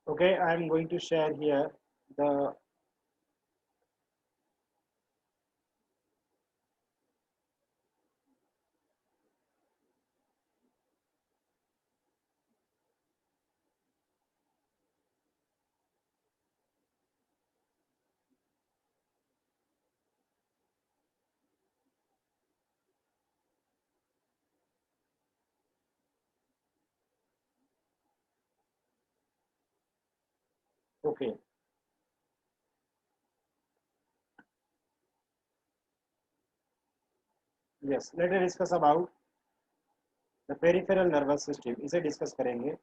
Okay, I'm going to share here the okay. Yes, let us discuss about the peripheral nervous system. इसे discuss करेंगे.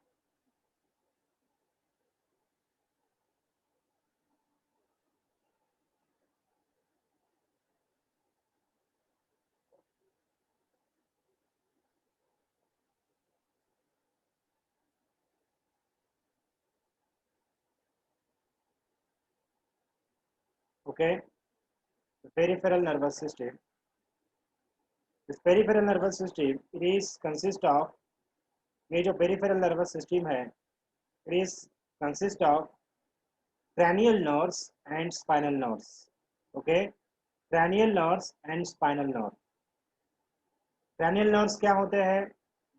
Okay, the peripheral nervous system. This peripheral nervous system it is consist of ये जो peripheral nervous system है it is consist of cranial nerves and spinal nerves. Okay, cranial nerves and spinal nerve. Cranial nerves क्या होते हैं?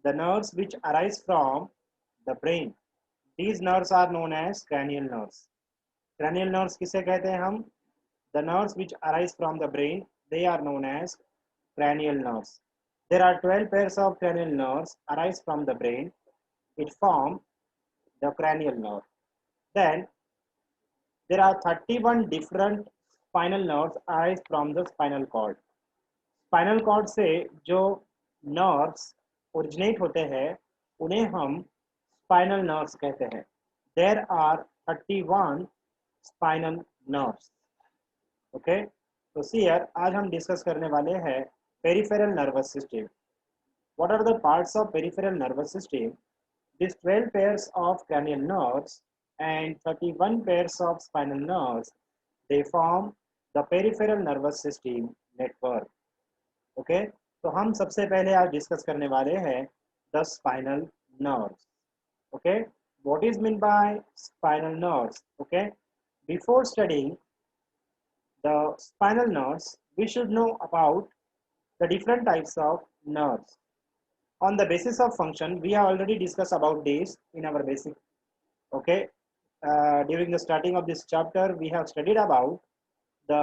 The nerves which arise from the brain. These nerves are known as cranial nerves. Cranial nerves किसे कहते हैं हम? The nerves which arise from the brain, they are known as cranial nerves. There are 12 pairs of cranial nerves arise from the brain. It form the cranial nerve. Then there are 31 different spinal nerves arise from the spinal cord. Spinal cord से जो nerves originate होते हैं उन्हें हम spinal nerves कहते हैं. There are 31 spinal nerves. Okay, तो here आज हम डिस्कस करने वाले हैं peripheral nervous system. What are the parts of peripheral nervous system? These 12 pairs of cranial nerves and 31 pairs of spinal nerves, they form the peripheral nervous system network. Okay, तो हम सबसे पहले आज डिस्कस करने वाले हैं the spinal nerves. Okay, what is mean by spinal nerves? Okay, before studying the spinal nerves, we should know about the different types of nerves. On the basis of function, we have already discussed about this in our basic. Okay, during the starting of this chapter, we have studied about the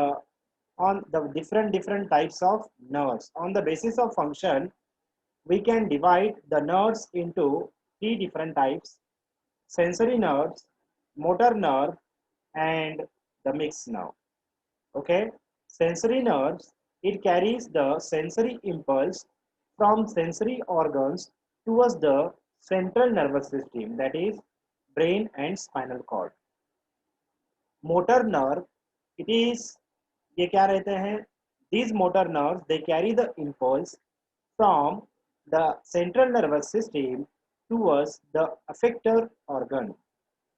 on the different types of nerves. On the basis of function, we can divide the nerves into three different types: sensory nerves, motor nerve, and the mixed nerve. Okay, sensory nerves, it carries the sensory impulse from sensory organs towards the central nervous system, that is brain and spinal cord. Motor nerve, it is ये क्या रहते हैं? These motor nerves, they carry the impulse from the central nervous system towards the effector organ,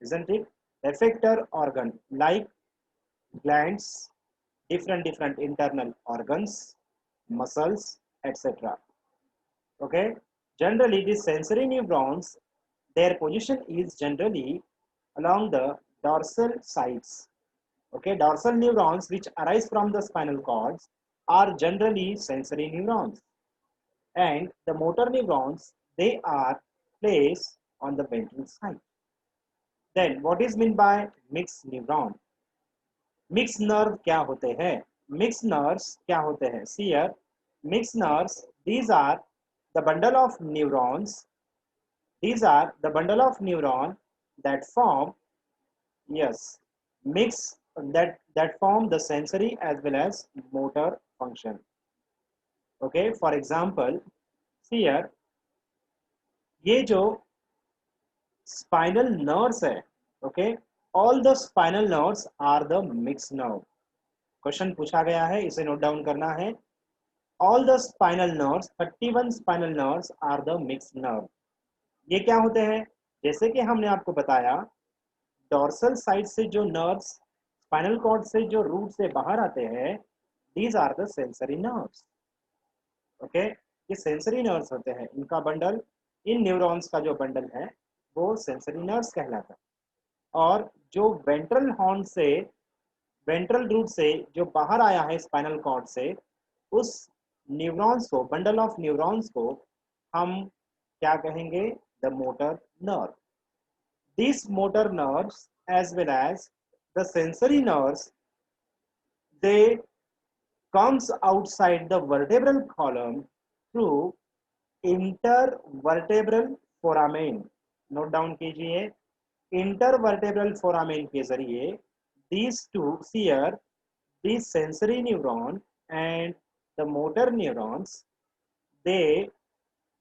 isn't it? Effector organ like glands, different internal organs, muscles, etc. Okay, generally these sensory neurons, their position is generally along the dorsal sides. Okay, dorsal neurons which arise from the spinal cords are generally sensory neurons, and the motor neurons, they are placed on the ventral side. Then what is meant by mixed neuron? Mix nerve क्या होते हैं? Mix nerves क्या होते हैं? See here, mix nerves, these are the bundle of neurons, these are the bundle of neuron that form, yes, mix, that form the sensory as well as motor function. Okay, for example, see here, ये जो spinal nerves है, okay, all the spinal nerves are the mix nerve. Question पूछा गया है, इसे note down करना है. All the spinal nerves, 31 spinal nerves are the mixed nerve. ये क्या होते हैं? जैसे कि हमने आपको बताया, डॉर्सल साइड से जो नर्व्स स्पाइनल कॉर्ड से जो रूट से बाहर आते हैं, these are the sensory nerves. Okay, ये सेंसरी नर्व्स होते हैं. इनका बंडल, इन न्यूरॉन्स का जो बंडल है वो सेंसरी नर्व्स कहलाता है. और जो वेंट्रल हॉर्न से, वेंट्रल रूट से जो बाहर आया है स्पाइनल कॉर्ड से, उस न्यूरॉन्स को, बंडल ऑफ न्यूरॉन्स को हम क्या कहेंगे? The motor nerve. These motor nerves as well as the sensory nerves, they comes outside the vertebral column through intervertebral foramen. Note down कीजिए, intervertebral foramen के जरिए these two here, these sensory neuron and the motor neurons, they,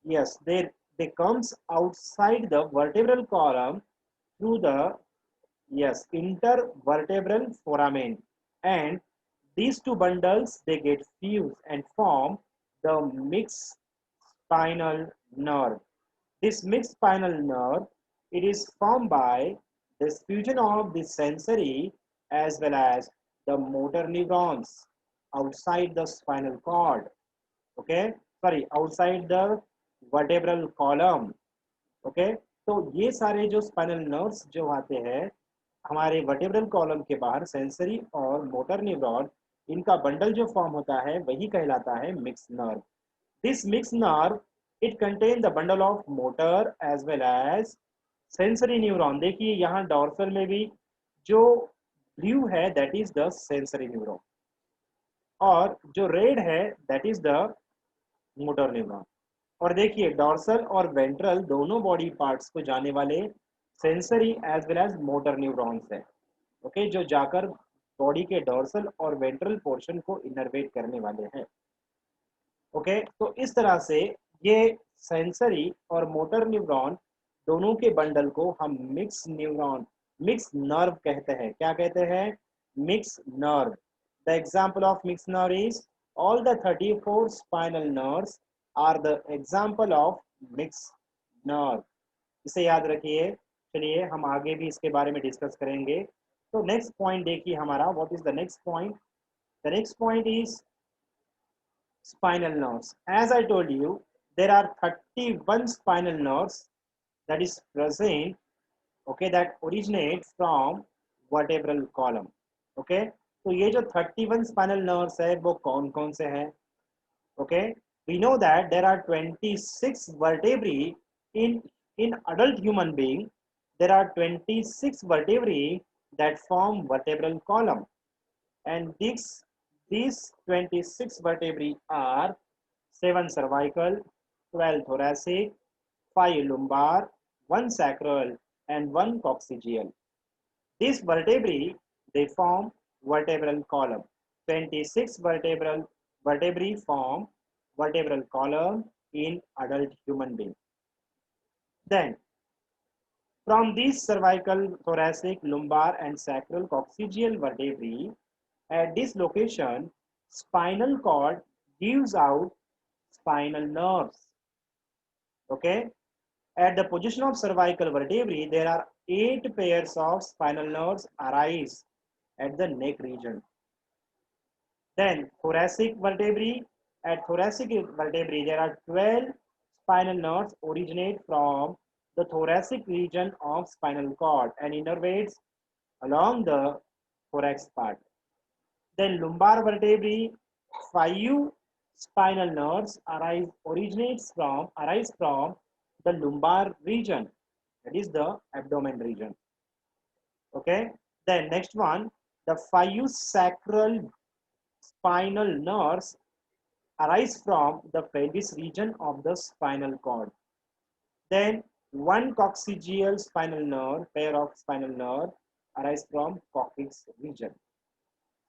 yes, they comes outside the vertebral column through the, yes, intervertebral foramen, and these two bundles they get fused and form the mixed spinal nerve. This mixed spinal nerve, it is formed by this fusion of the sensory as well as the motor neurons outside the spinal cord. Okay, sorry, outside the vertebral column. Okay, तो ये सारे जो spinal nerves जो आते हैं हमारे vertebral column के बाहर, सेंसरी और मोटर न्यूरॉन, इनका बंडल जो फॉर्म होता है वही कहलाता है mix nerve. This mix nerve, it contain the bundle of motor as well as sensory neuron. देखिए यहाँ डॉर्सल में भी जो ब्लू है that is the sensory neuron, और जो रेड है that is the motor neuron. और देखिए डॉर्सल और वेंट्रल दोनों बॉडी पार्ट्स को जाने वाले sensory as well as motor neurons है. ओके, जो जाकर बॉडी के डॉर्सल और वेंट्रल पोर्शन को इनर्वेट करने वाले हैं. ओके, तो इस तरह से ये सेंसरी और मोटर न्यूरॉन दोनों के बंडल को हम मिक्स न्यूरॉन, मिक्स नर्व कहते हैं. क्या कहते हैं? Mix nerve. The example of mix nerve is all the 34 spinal nerves are the example of mixed nerve. इसे याद रखिए. चलिए हम आगे भी इसके बारे में डिस्कस करेंगे. तो नेक्स्ट पॉइंट देखिए हमारा, what is the next point? The next point is spinal nerves. As I told you, there are 31 spinal nerves that is present, okay, that originate from vertebral column. Okay, तो ये जो 31 spinal nerves है वो कौन कौन से हैं? Okay, we know that there are 26 vertebrae in adult human being. There are 26 vertebrae that form vertebral column, and these 26 vertebrae are 7 cervical, 12 thoracic, 5 lumbar, 1 sacral, and 1 coccygeal. These vertebrae they form vertebral column. 26 vertebrae form vertebral column in adult human being. Then from these cervical, thoracic, lumbar, and sacral coccygeal vertebrae, at this location, spinal cord gives out spinal nerves. Okay, at the position of cervical vertebrae, there are 8 pairs of spinal nerves arise at the neck region. Then thoracic vertebrae, at thoracic vertebrae, there are 12 spinal nerves originate from the thoracic region of spinal cord and innervates along the thorax part. Then lumbar vertebrae, 5 spinal nerves originates from the lumbar region, that is the abdomen region. Okay, then next one, the 5 sacral spinal nerves arise from the pelvis region of the spinal cord. Then 1 coccygeal spinal nerve, pair of spinal nerve arise from coccyx region.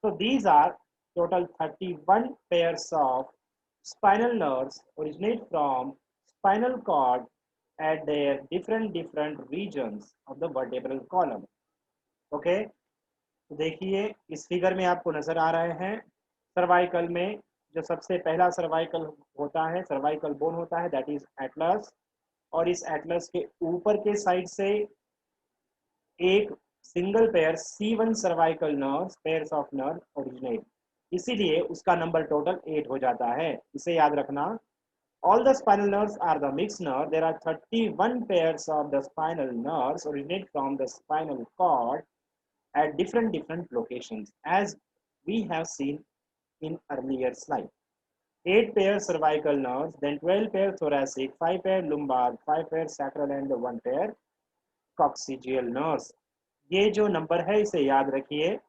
So these are total 31 pairs of spinal nerves originate from spinal cord at their different regions of the vertebral column. Okay, तो देखिए इस figure में आपको नजर आ रहे हैं cervical में जो सबसे पहला सर्वाइकल होता है, सर्वाइकल बोन होता है, दैट इज एटलस, और इस एटलस के ऊपर के साइड से एक single pair C1 cervical nerves, pairs of nerve originate, इसीलिए उसका नंबर टोटल 8 हो जाता है. इसे याद रखना. All the spinal nerves are the mixed nerve. There are 31 pairs of the spinal nerves originate from the spinal cord at different locations, as we have seen in earlier slide. 8 pair cervical nerves, then 12 pair thoracic, 5 pair lumbar, 5 pair sacral and 1 pair coccygeal nerves. ये जो number है इसे याद रखिए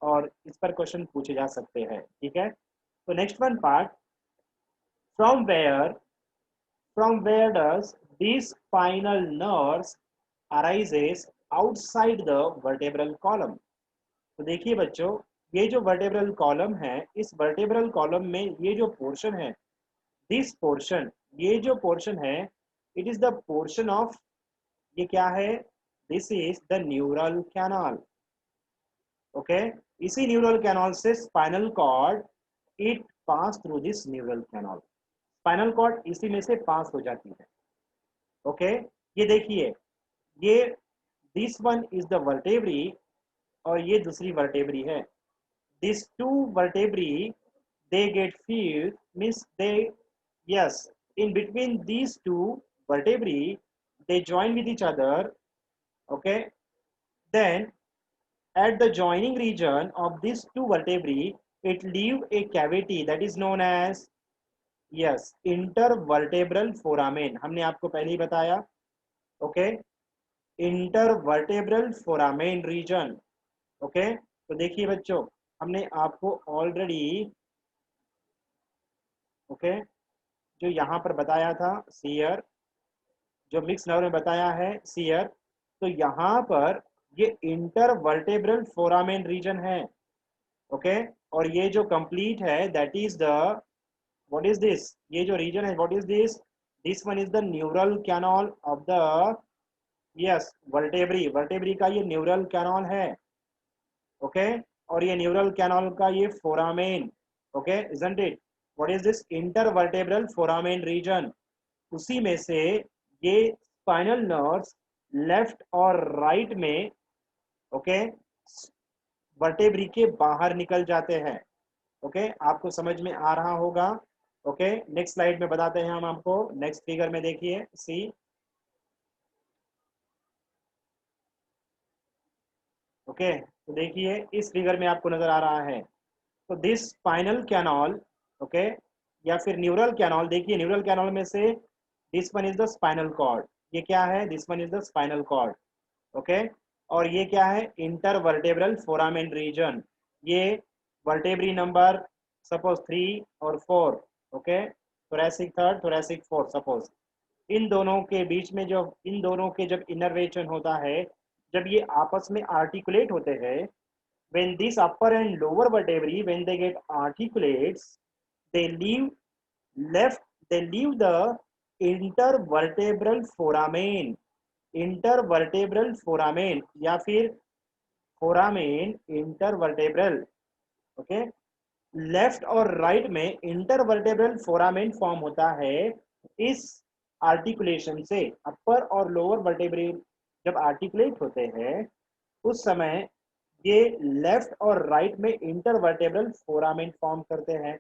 और इस पर question पूछे जा सकते हैं, ठीक है। तो next one part, from where does this spinal nerves arises outside the vertebral column. तो देखिए बच्चों, ये जो वर्टेब्रल कॉलम है, इस वर्टेब्रल कॉलम में ये जो पोर्शन है, दिस पोर्शन, ये जो पोर्शन है, it is the portion of, ये क्या है, this is the neural canal. Okay, इसी न्यूरल कैनाल से spinal cord it pass through this neural canal, spinal cord इसी में से पास हो जाती है। ओके, ये देखिए, ये this one is the vertebrae और ये दूसरी वर्टेब्री है। This two vertebrae they get fused, means they, yes, in between these two vertebrae they join with each other. Okay, then at the joining region of these two vertebrae it leave a cavity that is known as, yes, intervertebral foramen। हमने आपको पहले ही बताया। Okay, intervertebral foramen region. Okay, तो देखिए बच्चों, हमने आपको ऑलरेडी, ओके, जो यहाँ पर बताया था सीयर, जो मिक्स नर्व में बताया है सीयर, तो यहाँ पर ये इंटरवर्टेब्रल फोरामेन रीजन है। ओके, और ये जो कंप्लीट है that is the, what is this, ये जो रीजन है what is this one is the neural canal of the, yes, vertebrae का ये न्यूरल कैनाल है। ओके, और ये न्यूरल कैनाल का ये foramen. Okay, isn't it, what is this, intervertebral foramen region. उसी में से ये स्पाइनल नर्व्स लेफ्ट और राइट में, ओके, वर्टेब्री के बाहर निकल जाते हैं। ओके, आपको समझ में आ रहा होगा। ओके, नेक्स्ट स्लाइड में बताते हैं हम आपको, नेक्स्ट फिगर में देखिए, सी। ओके, तो देखिए इस फिगर में आपको नजर आ रहा है, तो दिस स्पाइनल कैनाल, ओके, या फिर न्यूरल कैनाल, देखिए न्यूरल कैनाल में से this one is the spinal cord, ये क्या है, this one is the spinal cord. Okay, और ये क्या है, इंटरवर्टेब्रल फोरामेन रीजन। ये वर्टेब्री नंबर सपोज 3 और 4, okay, thoracic 3rd, thoracic 4th suppose, इन दोनों के बीच में जो, इन दोनों के जब इनर्वेशन होता है, जब ये आपस में आर्टिकुलेट होते हैं, when this upper and lower vertebrae, when they get articulates, they leave left, they leave the intervertebral foramen, intervertebral foramen या फिर फोरामेन इंटरवर्टेब्रल। ओके, लेफ्ट और राइट में इंटरवर्टेब्रल फोरामेन फॉर्म होता है इस आर्टिकुलेशन से। अपर और लोअर वर्टेब्रे जब आर्टिकुलेट होते हैं उस समय ये लेफ्ट और राइट में इंटरवर्टेब्रल फोरामेन फॉर्म करते हैं,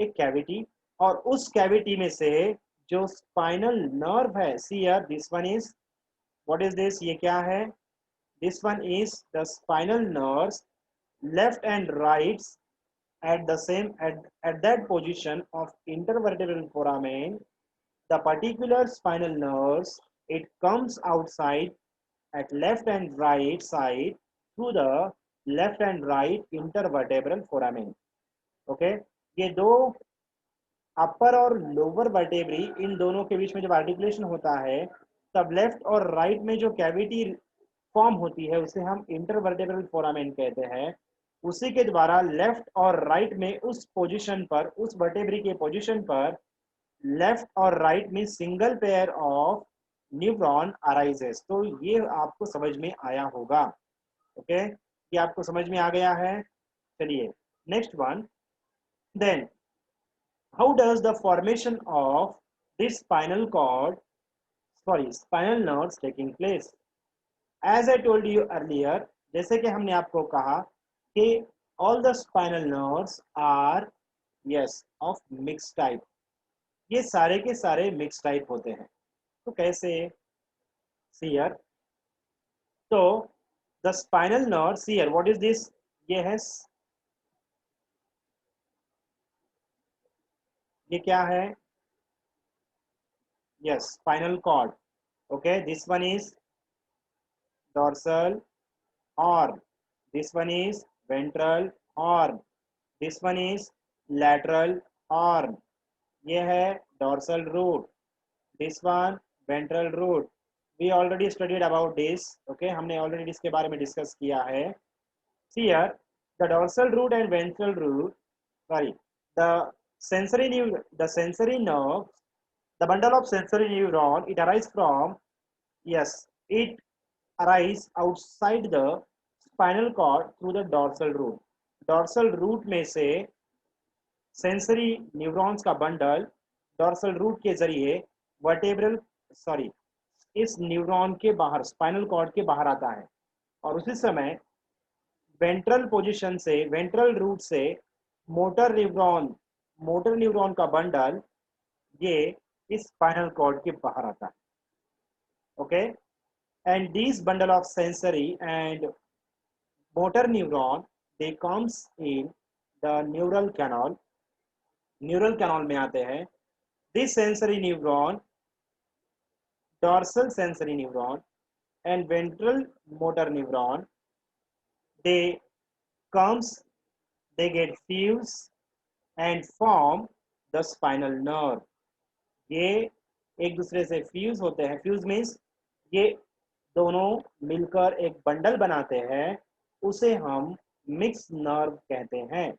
एक कैविटी, और उस कैविटी में से जो स्पाइनल नर्व है, see here, this one is, what is this, ये क्या है, this one is the spinal nerves, left and right at the same at that position of intervertebral foramen, the particular spinal nerves, it comes outside at left and right side through the left and right intervertebral foramen. Okay, ये दो अपर और lower वर्टेब्री, इन दोनों के बीच में जब articulation होता है तब लेफ्ट और राइट में जो कैविटी फॉर्म होती है उसे हम इंटरवर्टेब्रल फोरामेन कहते हैं। उसी के द्वारा लेफ्ट और राइट में उस पोजीशन पर, उस वर्टेब्री के पोजीशन पर लेफ्ट और राइट में single pair of neuron arises. तो ये आपको समझ में आया होगा। ओके, ये आपको समझ में आ गया है। चलिए next one, then how does the formation of this spinal cord, sorry, spinal nerves taking place? As I told you earlier, जैसे कि हमने आपको कहा कि all the spinal nerves are, yes, of mixed type. ये सारे के सारे मिक्स टाइप होते हैं। तो कैसे? सी हियर, तो the spinal nerve, see here, what is this? ये है, ये क्या है? Yes, spinal cord. Okay, this one is dorsal horn, this one is ventral horn, this one is lateral horn, ये है dorsal root, this one ventral root. We already studied about this. Okay, हमने already इसके बारे में discuss किया है. See here, the dorsal root and ventral root, sorry, the the sensory nerve, the bundle of sensory neuron, it arises from, yes, it arise outside the spinal cord through the dorsal root. Dorsal root में से sensory neurons का bundle dorsal root के जरिए vertebral, sorry, इस neuron के बाहर, spinal cord के बाहर आता है, और उसी समय वेंट्रल पोजीशन से, वेंट्रल रूट से मोटर न्यूरॉन, मोटर न्यूरॉन का बंडल ये इस स्पाइनल कॉर्ड के बाहर आता है. Okay, and these bundle of sensory and motor neuron, they comes in the neural canal, neural canal में आते हैं. This sensory neuron, dorsal sensory neuron and ventral motor neuron, they comes, they get fused and form the spinal nerve. ये एक दूसरे से fuse होते हैं. Fuse means ये दोनों मिलकर एक बंडल बनाते हैं, उसे हम मिक्स नर्व कहते हैं.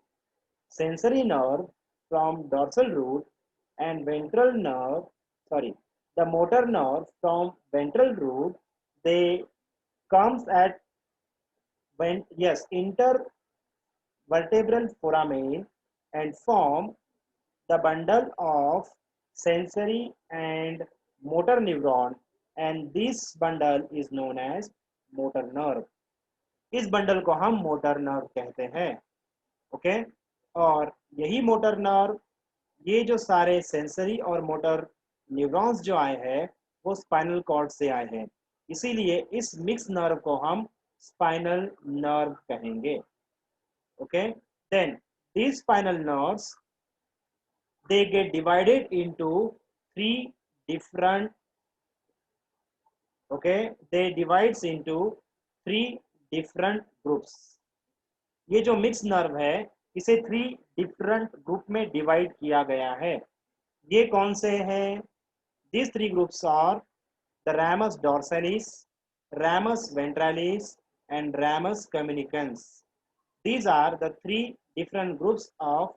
Sensory nerve from dorsal root and ventral nerve, sorry, the motor nerve from ventral root, they comes at, yes, intervertebral foramen and form the bundle of sensory and motor neuron, and this bundle is known as motor nerve. इस bundle को हम motor nerve कहते हैं. Okay, और यही motor nerve, ये जो सारे सेंसरी और मोटर न्यूरॉन्स जो आए हैं वो स्पाइनल कॉर्ड से आए हैं, इसीलिए इस मिक्स नर्व को हम स्पाइनल नर्व कहेंगे. Okay, then these spinal nerves, they get divided into three different, okay, they divides into three different groups. ये जो मिक्स नर्व है इसे 3 डिफरेंट ग्रुप में डिवाइड किया गया है. ये कौन से हैं? These 3 groups are the ramus dorsalis, ramus ventralis and ramus communicans. These are the 3 different groups of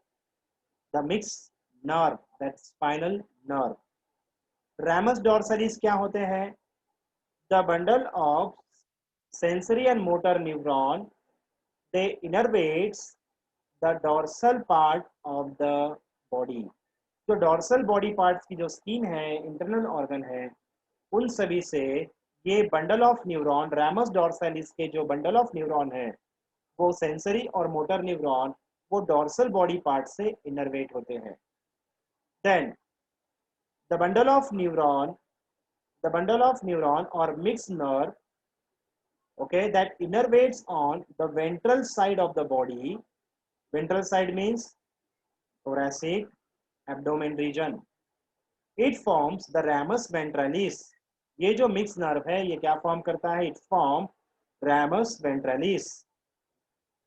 the mixed nerve, that spinal nerve. Ramus dorsalis क्या होते हैं? The bundle of sensory and motor neuron, they innervates the dorsal part of the body. जो dorsal body parts की जो skin है, internal organ है, उन सभी से ये bundle of neuron, ramus dorsalis के जो बंडल ऑफ न्यूरॉन है, वो सेंसरी और मोटर न्यूरॉन, वो डॉर्सल बॉडी पार्ट से इनर्वेट होते हैं. Then the bundle of neuron, the bundle of neuron or mixed nerve, okay, that innervates on the ventral side of the body. Ventral side means thoracic, abdomen region. It forms the ramus ventralis. ये जो mix nerve है ये क्या form करता है? It form ramus ventralis.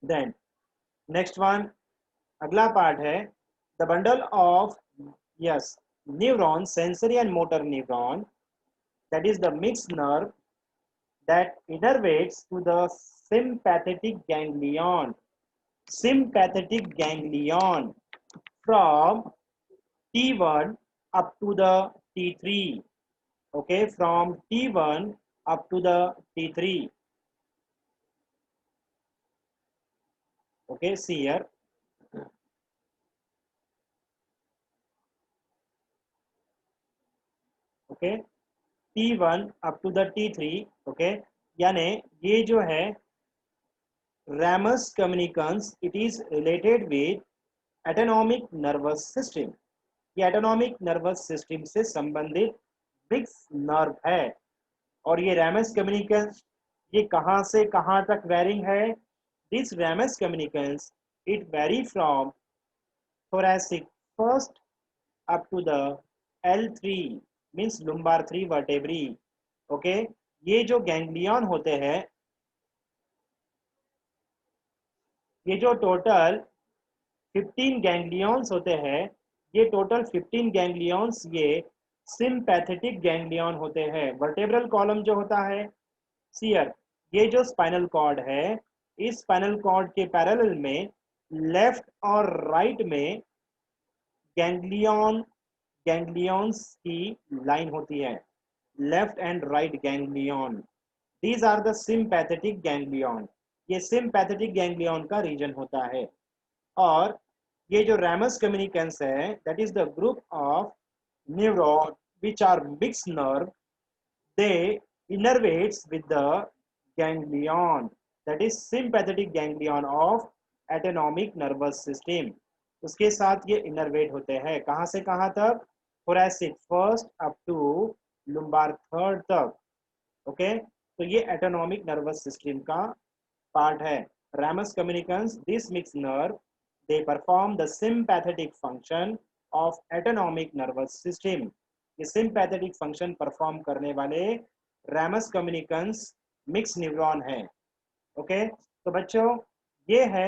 Then next one, अगला part है the bundle of, yes, neuron, sensory and motor neuron, that is the mixed nerve that innervates to the sympathetic ganglion. Sympathetic ganglion from T1 up to the T3. Okay, from T1 up to the T3. Okay, see here. Okay, T1 up to the T3. Okay, यानी ये जो है ramus communicans, it is related with autonomic nervous system. ये autonomic nervous system से संबंधित Vicks nerve है। और ये रैमस कम्युनिकेंस ये कहाँ से कहाँ तक वेरिंग है? This ramus communicans it vary from thoracic first up to the L3 means lumbar 3 vertebrae। Okay, ये जो गैंग्लियन होते हैं, ये जो टोटल 15 गैंग्लियंस होते हैं, ये टोटल 15 गैंग्लियंस ये सिंपैथेटिक गैंग्लियन होते हैं। वर्टेब्रल कॉलम जो होता है सियर, ये जो स्पाइनल कॉर्ड है, इस स्पाइनल कॉर्ड के पैरेलल में लेफ्ट और राइट में गैंग्लियन गैंग्लियंस की लाइन होती है, left and right ganglion. These are the sympathetic ganglion. ये सिंपैथेटिक गैंग्लियन का रीजन होता है। और ये जो रैमस कम्युनिकेंस है, that is the group of neuron which are mix nerve, they innervates with the ganglion, that is sympathetic ganglion of autonomic nervous system। उसके साथ ये इनर्वेट होते हैं कहाँ से कहाँ तक? thoracic first up to lumbar third तक। ओके, तो ये एटोनॉमिक नर्वस सिस्टम का पार्ट है। ramus communicans, this mixed nerve, they perform the sympathetic function of autonomic nervous system। ये sympathetic function perform करने वाले ramus communicans मिक्स न्यूरॉन है। Okay, तो बच्चों ये है,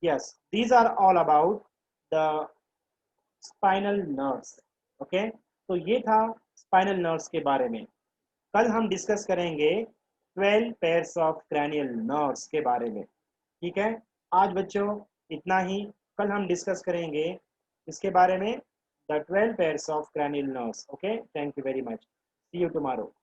yes, these are all about the spinal nerves. Okay, तो ये था स्पाइनल नर्व्स के बारे में। कल हम डिस्कस करेंगे 12 पेयर्स ऑफ क्रैनियल नर्व्स के बारे में। ठीक है, आज बच्चों इतना ही। कल हम डिस्कस करेंगे इसके बारे में, the 12 pairs of cranial nerves. Okay, thank you very much, see you tomorrow.